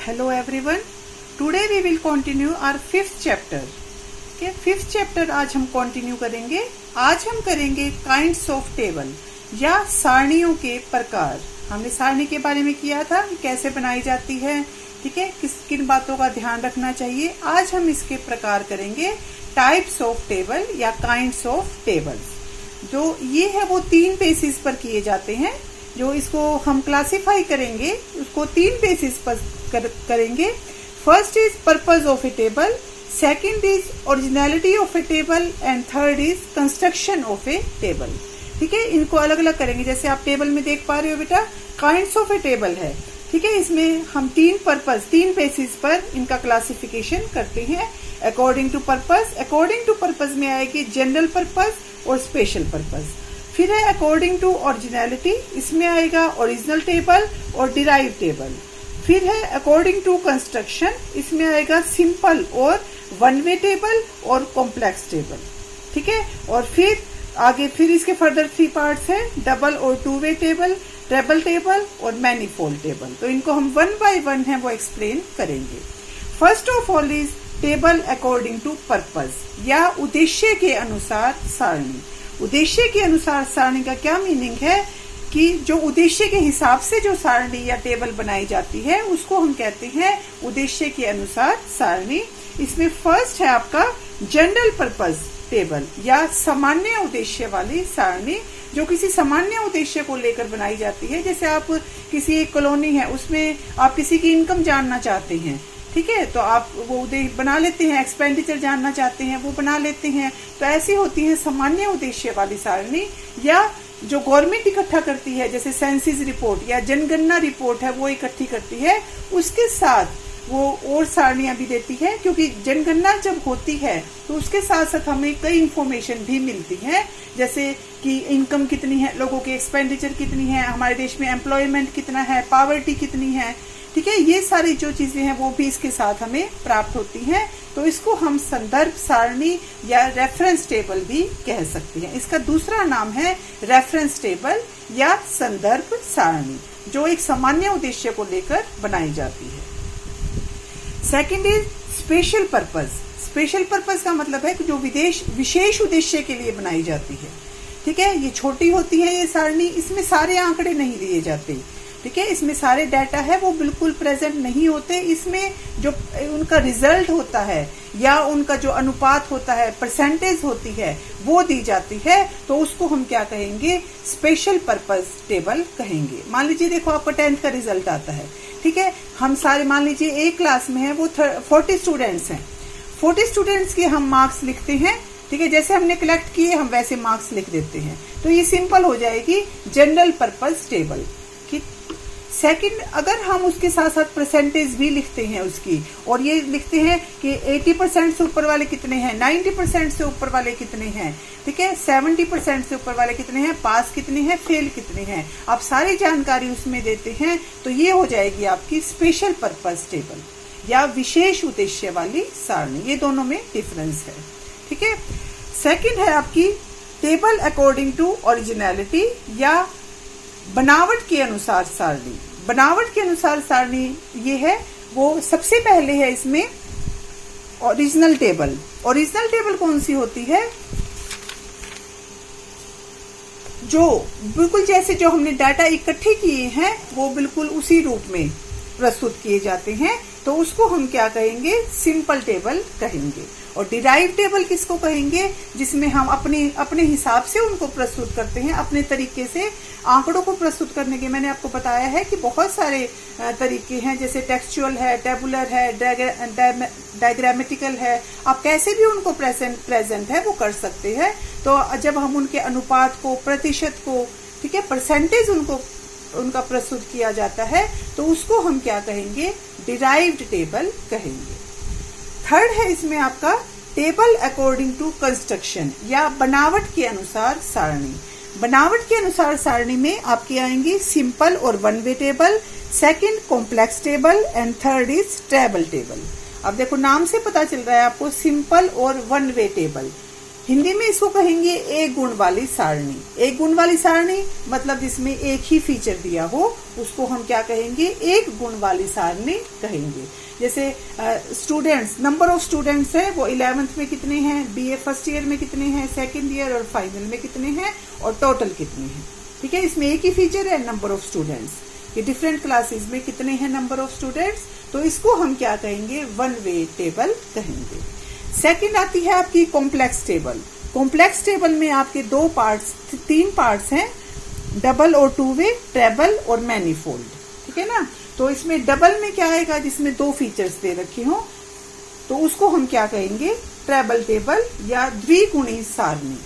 Hello everyone. Today we will continue our fifth chapter. Okay, fifth chapter आज हम continue करेंगे. आज हम करेंगे kinds of table या सारणियों के प्रकार. हमने सारणी के बारे में किया था कि कैसे बनाई जाती है, ठीक है, किन बातों का ध्यान रखना चाहिए. आज हम इसके प्रकार करेंगे टाइप्स ऑफ टेबल या काइंड्स ऑफ टेबल्स. जो ये है वो 3 बेसिस पर किए जाते हैं. जो इसको हम क्लासिफाई करेंगे उसको 3 बेसिस पर करेंगे. First is purpose of A table, second is originality of A table and third is construction of A table. ठीक है, इनको अलग अलग करेंगे. जैसे आप टेबल में देख पा रहे हो बेटा, काइंड्स ऑफ ए टेबल है. ठीक है, इसमें हम 3 बेसिस पर इनका क्लासिफिकेशन करते हैं according to purpose. According to purpose में आएगी जनरल पर्पस और स्पेशल पर्पस. फिर है अकॉर्डिंग टू ओरिजिनलिटी, इसमें आएगा ओरिजिनल टेबल और डिराइव टेबल. फिर है अकॉर्डिंग टू कंस्ट्रक्शन, इसमें आएगा सिंपल और वन वे टेबल और कॉम्प्लेक्स टेबल. ठीक है, और फिर इसके फर्दर 3 पार्ट्स हैं, डबल और 2 वे टेबल, ट्रिपल टेबल और मैनीफोल्ड टेबल. तो इनको हम 1 बाय 1 है वो एक्सप्लेन करेंगे. First of all is table according to purpose या उद्देश्य के अनुसार सारणी. उद्देश्य के अनुसार सारणी का क्या मीनिंग है कि जो उद्देश्य के हिसाब से जो सारणी या टेबल बनाई जाती है उसको हम कहते हैं उद्देश्य के अनुसार सारणी. इसमें फर्स्ट है आपका जनरल पर्पस टेबल या सामान्य उद्देश्य वाली सारणी, जो किसी सामान्य उद्देश्य को लेकर बनाई जाती है. जैसे आप किसी एक कॉलोनी है उसमें आप किसी की इनकम जानना चाहते हैं, ठीक है, तो आप वो बना लेते हैं. एक्सपेंडिचर जानना चाहते हैं वो बना लेते हैं. तो ऐसी होती है सामान्य उद्देश्य वाली सारणी. या जो गवर्नमेंट इकट्ठा करती है, जैसे सेंसिस रिपोर्ट या जनगणना रिपोर्ट है वो इकट्ठी करती है, उसके साथ वो और सारणियां भी देती है. क्योंकि जनगणना जब होती है तो उसके साथ साथ हमें कई इंफॉर्मेशन भी मिलती है, जैसे कि इनकम कितनी है, लोगों की एक्सपेंडिचर कितनी है, हमारे देश में एम्प्लॉयमेंट कितना है, पॉवर्टी कितनी है. ठीक है, ये सारी जो चीजें हैं वो भी इसके साथ हमें प्राप्त होती हैं. तो इसको हम संदर्भ सारणी या रेफरेंस टेबल भी कह सकते हैं. इसका दूसरा नाम है रेफरेंस टेबल या संदर्भ सारणी, जो एक सामान्य उद्देश्य को लेकर बनाई जाती है. Second is special purpose. Special purpose का मतलब है कि जो विशेष उद्देश्य के लिए बनाई जाती है. ठीक है, ये छोटी होती है ये सारणी, इसमें सारे आंकड़े नहीं दिए जाते. ठीक है, इसमें सारे डाटा है वो बिल्कुल प्रेजेंट नहीं होते. इसमें जो उनका रिजल्ट होता है या उनका जो अनुपात होता है, परसेंटेज होती है, वो दी जाती है. तो उसको हम क्या कहेंगे, स्पेशल पर्पस टेबल कहेंगे. मान लीजिए देखो आपका 10th का रिजल्ट आता है. ठीक है, हम सारे मान लीजिए एक क्लास में है वो 40 स्टूडेंट्स हैं. 40 स्टूडेंट्स के हम मार्क्स लिखते हैं. ठीक है, जैसे हमने कलेक्ट किए हम वैसे मार्क्स लिख देते हैं. तो ये सिंपल हो जाएगी जनरल पर्पस टेबल. सेकंड, अगर हम उसके साथ साथ परसेंटेज भी लिखते हैं उसकी, और ये लिखते हैं कि 80% से ऊपर वाले कितने हैं, 90% से ऊपर वाले कितने हैं, ठीक है, 70% से ऊपर वाले कितने हैं, पास कितने हैं, फेल कितने हैं, आप सारी जानकारी उसमें देते हैं. तो ये हो जाएगी आपकी स्पेशल पर्पस टेबल या विशेष उद्देश्य वाली सारणी. ये दोनों में डिफरेंस है. ठीक है, सेकंड है आपकी टेबल अकॉर्डिंग टू ओरिजिनलिटी या बनावट के अनुसार सारणी. बनावट के अनुसार सारणी ये है, वो सबसे पहले है इसमें ओरिजिनल टेबल. ओरिजिनल टेबल कौन सी होती है, जो बिल्कुल जैसे जो हमने डाटा इकट्ठे किए हैं वो बिल्कुल उसी रूप में प्रस्तुत किए जाते हैं. तो उसको हम क्या कहेंगे, सिंपल टेबल कहेंगे. और डिराइव टेबल किसको कहेंगे, जिसमें हम अपने हिसाब से उनको प्रस्तुत करते हैं, अपने तरीके से. आंकड़ों को प्रस्तुत करने के मैंने आपको बताया है कि बहुत सारे तरीके हैं, जैसे टेक्सचुअल है, टेबुलर है, डायग्रामेटिकल है. आप कैसे भी उनको प्रेजेंट है वो कर सकते हैं. तो जब हम उनके अनुपात को, प्रतिशत को, ठीक है, परसेंटेज उनका प्रस्तुत किया जाता है, तो उसको हम क्या कहेंगे, डिराइव्ड टेबल कहेंगे. थर्ड है इसमें आपका टेबल अकॉर्डिंग टू कंस्ट्रक्शन या बनावट के अनुसार सारणी. बनावट के अनुसार सारणी में आपकी आएंगी सिंपल और one way table, second complex table and third is triple table. अब देखो नाम से पता चल रहा है आपको, सिंपल और वन वे टेबल. हिंदी में इसको कहेंगे एक गुण वाली सारणी। एक गुण वाली सारणी मतलब जिसमें एक ही फीचर दिया हो उसको हम क्या कहेंगे, एक गुण वाली सारणी कहेंगे। जैसे स्टूडेंट्स, नंबर ऑफ स्टूडेंट्स है वो 11th में कितने हैं, बीए फर्स्ट ईयर में कितने हैं, सेकंड ईयर और फाइनल में कितने हैं, और टोटल कितने हैं। ठीक है, इसमें एक ही फीचर है नंबर ऑफ स्टूडेंट्स, कि डिफरेंट क्लासेस में कितने हैं नंबर ऑफ स्टूडेंट्स, तो इसको हम क्या कहेंगे, वन वे टेबल कहेंगे। सेकंड आती है आपकी कॉम्प्लेक्स टेबल। कॉम्प्लेक्स टेबल में आपके तीन पार्ट्स हैं, डबल और टू वे, ट्रेबल और मैनीफोल्ड। ठीक है ना, तो इसमें डबल में क्या आएगा, जिसमें दो फीचर्स दे रखे हो, तो उसको हम क्या कहेंगे, ट्रेबल टेबल या द्विगुणी सारणी।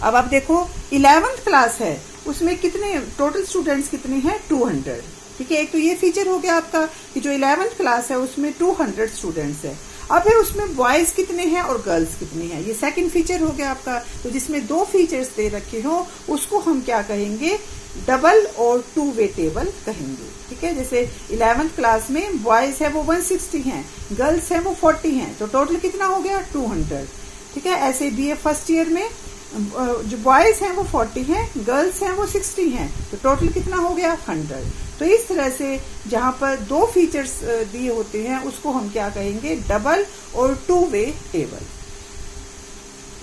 अब आप देखो 11th क्लास है, उसमें कितने टोटल स्टूडेंट्स कितने हैं, 200। ठीक है, एक तो ये फीचर हो गया आपका कि जो 11th क्लास है उसमें 200 स्टूडेंट्स है। अब है उसमें बॉयज कितने हैं और गर्ल्स कितने हैं, ये सेकंड फीचर हो गया आपका। तो जिसमें दो फीचर्स दे रखे हो उसको हम क्या कहेंगे, डबल और टू वे टेबल कहेंगे। ठीक है, जैसे 11th क्लास में बॉयज है वो 160 हैं, गर्ल्स है वो 40 हैं, तो टोटल कितना हो गया, 200। ठीक है, ऐसे बीए फर्स्ट ईयर में जो बॉयज हैं वो 40 हैं, गर्ल्स हैं वो 60 हैं, तो टोटल कितना हो गया, 100। तो इस तरह से जहां पर दो फीचर्स दिए होते हैं उसको हम क्या कहेंगे, डबल और टू वे टेबल।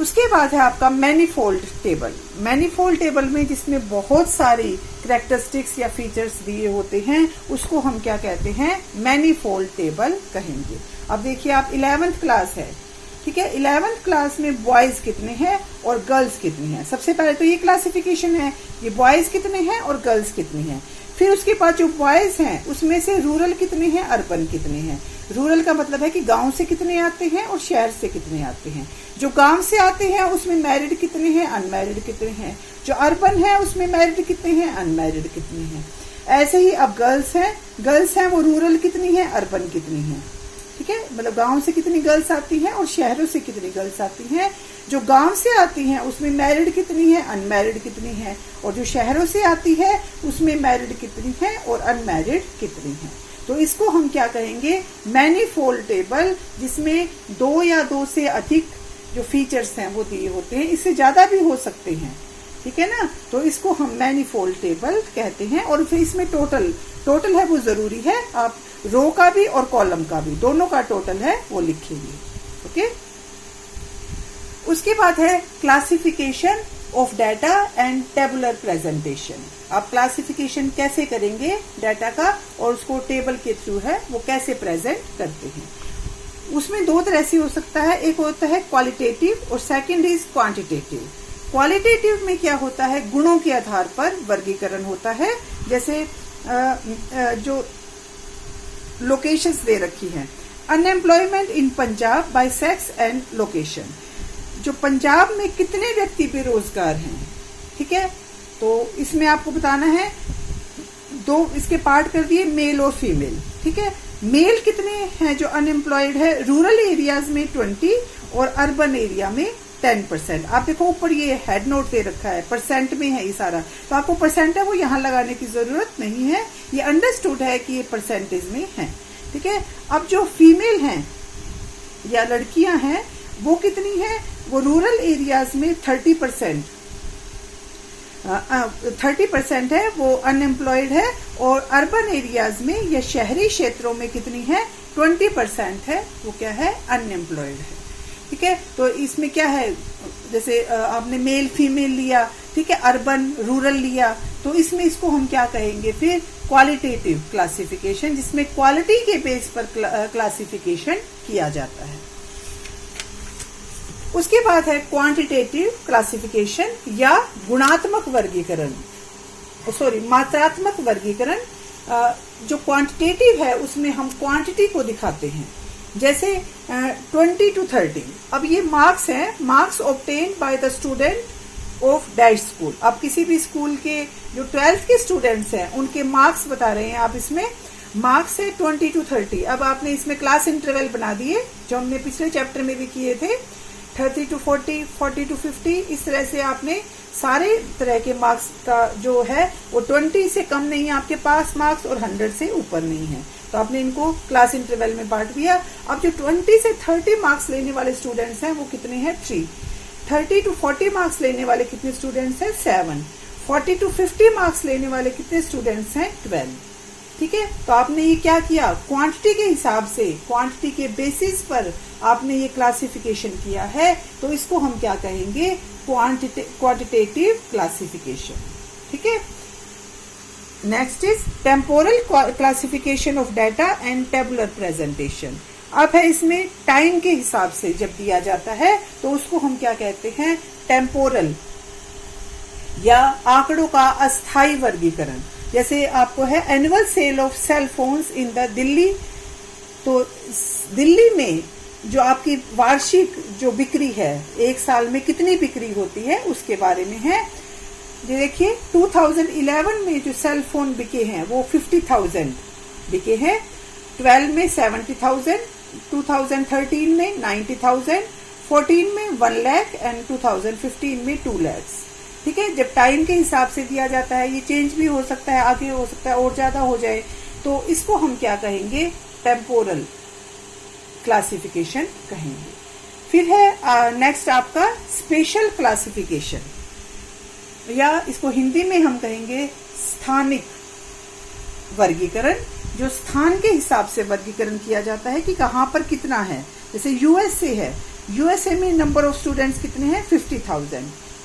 उसके बाद है आपका मैनीफोल्ड टेबल। मैनीफोल्ड टेबल में जिसमें बहुत सारी कैरेक्टरिस्टिक्स या फीचर्स दिए होते हैं उसको हम क्या कहते हैं, मैनीफोल्ड टेबल कहेंगे। अब देखिए आप 11th क्लास है, ठीक है, 11th क्लास में बॉयज कितने हैं और गर्ल्स कितनी हैं। सबसे पहले तो ये क्लासिफिकेशन है, ये बॉयज कितने हैं और गर्ल्स कितनी हैं। फिर उसके बाद जो बॉयज हैं उसमें से रूरल कितने हैं, अर्बन कितने हैं। रूरल का मतलब है कि गांव से कितने आते हैं और शहर से कितने आते हैं। जो गांव से आते हैं उसमें मैरिड कितने हैं, अनमैरिड कितने हैं। जो अर्बन है उसमें मैरिड कितने हैं, अनमैरिड कितने हैं। ऐसे ही अब गर्ल्स हैं वो रूरल कितनी है, अर्बन कितनी है। ठीक है, मतलब गांव से कितनी गर्ल्स आती हैं और शहरों से कितनी गर्ल्स आती हैं। जो गांव से आती हैं उसमें मैरिड कितनी है, अनमैरिड कितनी है, और जो शहरों से आती है उसमें मैरिड कितनी है और अनमैरिड कितनी है। तो इसको हम क्या कहेंगे, मैनीफोल्ड टेबल, जिसमें दो या दो से अधिक जो फीचर्स हैं वो दिए होते हैं, इससे ज्यादा भी हो सकते हैं। ठीक है ना, तो इसको हम मैनीफोल्ड टेबल कहते हैं। और फिर इसमें टोटल है वो जरूरी है, आप रो का भी और कॉलम का भी, दोनों का टोटल है वो लिखेंगे। ओके, उसके बाद है classification of data and tabular presentation. आप क्लासिफिकेशन कैसे करेंगे डाटा का और उसको टेबल के थ्रू है वो कैसे प्रेजेंट करते हैं। उसमें दो तरह से हो सकता है, एक होता है क्वालिटेटिव और सेकंड इज क्वांटिटेटिव। क्वालिटेटिव में क्या होता है, गुणों के आधार पर वर्गीकरण होता है। जैसे जो लोकेशंस दे रखी हैं, unemployment in Punjab by sex and location, जो पंजाब में कितने व्यक्ति बेरोजगार हैं। ठीक है, तो इसमें आपको बताना है, दो इसके पार्ट कर दिए, मेल और फीमेल। ठीक है, मेल कितने हैं जो अनएम्प्लॉयड है, रूरल एरियाज में 20 और अर्बन एरिया में 10%। आप देखो ऊपर ये हेड नोट दे रखा है, परसेंट में है ये सारा, तो आपको परसेंट है वो यहाँ लगाने की जरूरत नहीं है, ये अंडरस्टूड है कि ये परसेंटेज में है। ठीक है, अब जो फीमेल हैं या लड़कियां हैं वो कितनी है, वो रूरल एरियाज में 30% है वो अनएम्प्लॉयड है, और अर्बन एरियाज में या शहरी क्षेत्रों में कितनी है, 20% है वो क्या है, अनएम्प्लॉयड है। ठीक है, तो इसमें क्या है, जैसे आपने मेल फीमेल लिया, ठीक है, अर्बन रूरल लिया, तो इसमें इसको हम क्या कहेंगे फिर, क्वालिटेटिव क्लासिफिकेशन, जिसमें क्वालिटी के बेस पर क्लासिफिकेशन किया जाता है। उसके बाद है क्वांटिटेटिव क्लासिफिकेशन या गुणात्मक वर्गीकरण, मात्रात्मक वर्गीकरण। जो क्वांटिटेटिव है उसमें हम क्वांटिटी को दिखाते हैं, जैसे 20 to 30। अब ये मार्क्स हैं, marks obtain by the student of that school. अब किसी भी स्कूल के जो 12th के स्टूडेंट्स हैं उनके मार्क्स बता रहे हैं आप, इसमें मार्क्स है 20 to 30। अब आपने इसमें क्लास इंटरवल बना दिए जो हमने पिछले चैप्टर में भी किए थे, 30 to 40, 40 to 50। इस तरह से आपने सारे तरह के मार्क्स का जो है वो 20 से कम नहीं है आपके पास मार्क्स और 100 से ऊपर नहीं है, तो आपने इनको क्लास इंटरवल में बांट दिया। अब जो 20 से 30 मार्क्स लेने वाले स्टूडेंट्स हैं वो कितने हैं, 3। 30 to 40 मार्क्स लेने वाले कितने स्टूडेंट्स हैं? 7। 40 to 50 मार्क्स लेने वाले कितने स्टूडेंट्स हैं? 12। ठीक है, तो आपने ये क्या किया, क्वांटिटी के हिसाब से, क्वांटिटी के बेसिस पर आपने ये क्लासिफिकेशन किया है, तो इसको हम क्या कहेंगे? Quantitative classification. ठीक है, next is temporal classification of data and tabular presentation. अब है इसमें टाइम के हिसाब से जब दिया जाता है तो उसको हम क्या कहते हैं? टेम्पोरल या आंकड़ों का अस्थायी वर्गीकरण। जैसे आपको है annual sale of cell phones in the Delhi, तो दिल्ली में जो आपकी वार्षिक जो बिक्री है, एक साल में कितनी बिक्री होती है उसके बारे में है। ये देखिए 2011 में जो सेल फोन बिके हैं वो 50,000 बिके हैं, 12 में 70,000, 2013 में 90,000, 14 में 1 लाख एंड 2015 में 2 लाख। ठीक है, जब टाइम के हिसाब से दिया जाता है, ये चेंज भी हो सकता है, आगे हो सकता है और ज्यादा हो जाए, तो इसको हम क्या कहेंगे? टेम्पोरल क्लासिफिकेशन कहेंगे। फिर है नेक्स्ट आपका स्पेशल क्लासिफिकेशन, या इसको हिंदी में हम कहेंगे स्थानिक वर्गीकरण, जो स्थान के हिसाब से वर्गीकरण किया जाता है कि कहां पर कितना है। जैसे यूएसए है, यूएसए में नंबर ऑफ स्टूडेंट्स कितने हैं? 50,000।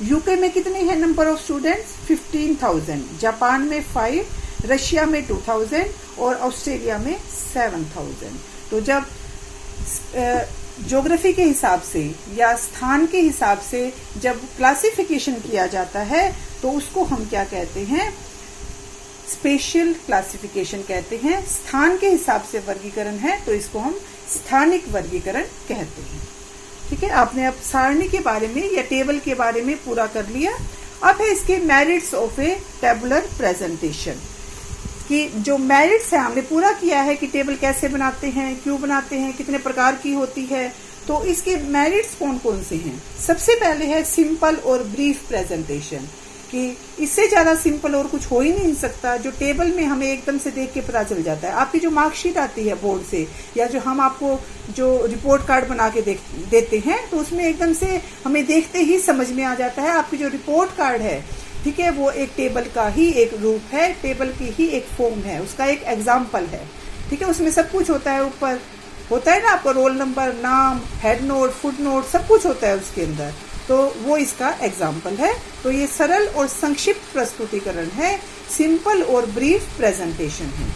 यूके में कितने हैं नंबर ऑफ स्टूडेंट्स? 15,000। जापान में 5, रशिया में 2,000 और ऑस्ट्रेलिया में 7,000। तो जब ज्योग्राफी के हिसाब से या स्थान के हिसाब से जब क्लासिफिकेशन किया जाता है तो उसको हम क्या कहते हैं? स्पेशल क्लासिफिकेशन कहते हैं। स्थान के हिसाब से वर्गीकरण है तो इसको हम स्थानिक वर्गीकरण कहते हैं। ठीक है, आपने अब सारणी के बारे में या टेबल के बारे में पूरा कर लिया। अब है इसके merits of A tabular presentation, कि जो मेरिट्स है हमने पूरा किया है कि टेबल कैसे बनाते हैं, क्यों बनाते हैं, कितने प्रकार की होती है। तो इसके मेरिट्स कौन कौन से हैं? सबसे पहले है सिंपल और ब्रीफ प्रेजेंटेशन, कि इससे ज्यादा सिंपल और कुछ हो ही नहीं सकता, जो टेबल में हमें एकदम से देख के पता चल जाता है। आपकी जो मार्कशीट आती है बोर्ड से, या जो हम आपको जो रिपोर्ट कार्ड बना के देते हैं, तो उसमें एकदम से हमें देखते ही समझ में आ जाता है आपकी जो रिपोर्ट कार्ड है, ठीक है, वो एक टेबल का ही एक रूप है, टेबल की ही एक फॉर्म है, उसका एक एग्जाम्पल है। ठीक है, उसमें सब कुछ होता है, ऊपर होता है ना आपका रोल नंबर, नाम, हेड नोट, फुट नोट, सब कुछ होता है उसके अंदर, तो वो इसका एग्जाम्पल है। तो ये सरल और संक्षिप्त प्रस्तुतिकरण है, सिंपल और ब्रीफ प्रेजेंटेशन है।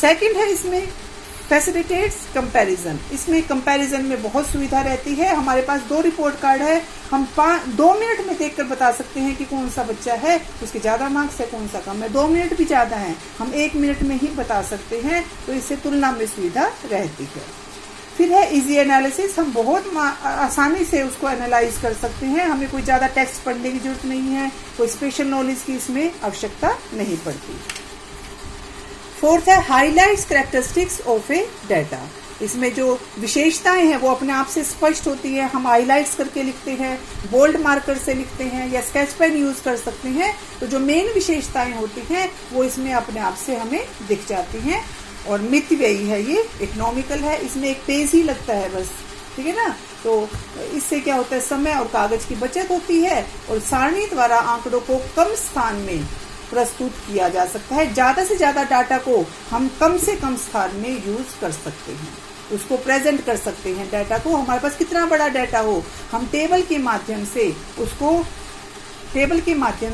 सेकंड है इसमें फैसिलिटेट्स कंपैरिजन। इसमें कंपैरिजन में बहुत सुविधा रहती है। हमारे पास 2 रिपोर्ट कार्ड है, हम 2 मिनट में देखकर बता सकते हैं कि कौन सा बच्चा है, उसके ज्यादा मार्क्स है, कौन सा कम है। 2 मिनट भी ज्यादा है, हम 1 मिनट में ही बता सकते हैं, तो इससे तुलना में सुविधा रहती है। फिर है इजी एनालिसिस, हम बहुत आसानी से उसको एनालाइज कर सकते हैं, हमें कोई ज्यादा टेक्स्ट पढ़ने की जरूरत नहीं है, कोई स्पेशल नॉलेज की इसमें आवश्यकता नहीं पड़ती। फोर्थ है highlights characteristics of A data. इसमें जो विशेषताएं हैं वो अपने आप से स्पष्ट होती है, हम हाईलाइट्स करके लिखते हैं, बोल्ड मार्कर से लिखते हैं या स्केच पेन यूज कर सकते हैं। तो जो मेन विशेषताएं होती हैं वो इसमें अपने आप से हमें दिख जाती हैं। और मितव्ययी है, ये इकोनॉमिकल है, इसमें एक पेज ही लगता है बस, ठीक है ना। तो इससे क्या होता है, समय और कागज की बचत होती है, और सारणी द्वारा आंकड़ों को कम स्थान में प्रस्तुत किया जा सकता है। ज्यादा से ज्यादा डाटा को हम कम से कम स्थान में यूज कर सकते हैं, उसको प्रेजेंट कर सकते हैं। डाटा को, हमारे पास कितना बड़ा डाटा हो, हम टेबल के माध्यम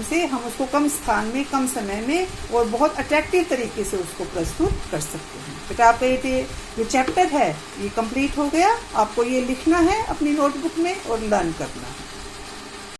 से हम उसको कम स्थान में, कम समय में और बहुत अट्रैक्टिव तरीके से उसको प्रस्तुत कर सकते हैं। बेटा आपका ये चैप्टर है, ये कंप्लीट हो गया। आपको ये लिखना है अपनी नोटबुक में और लर्न करना है।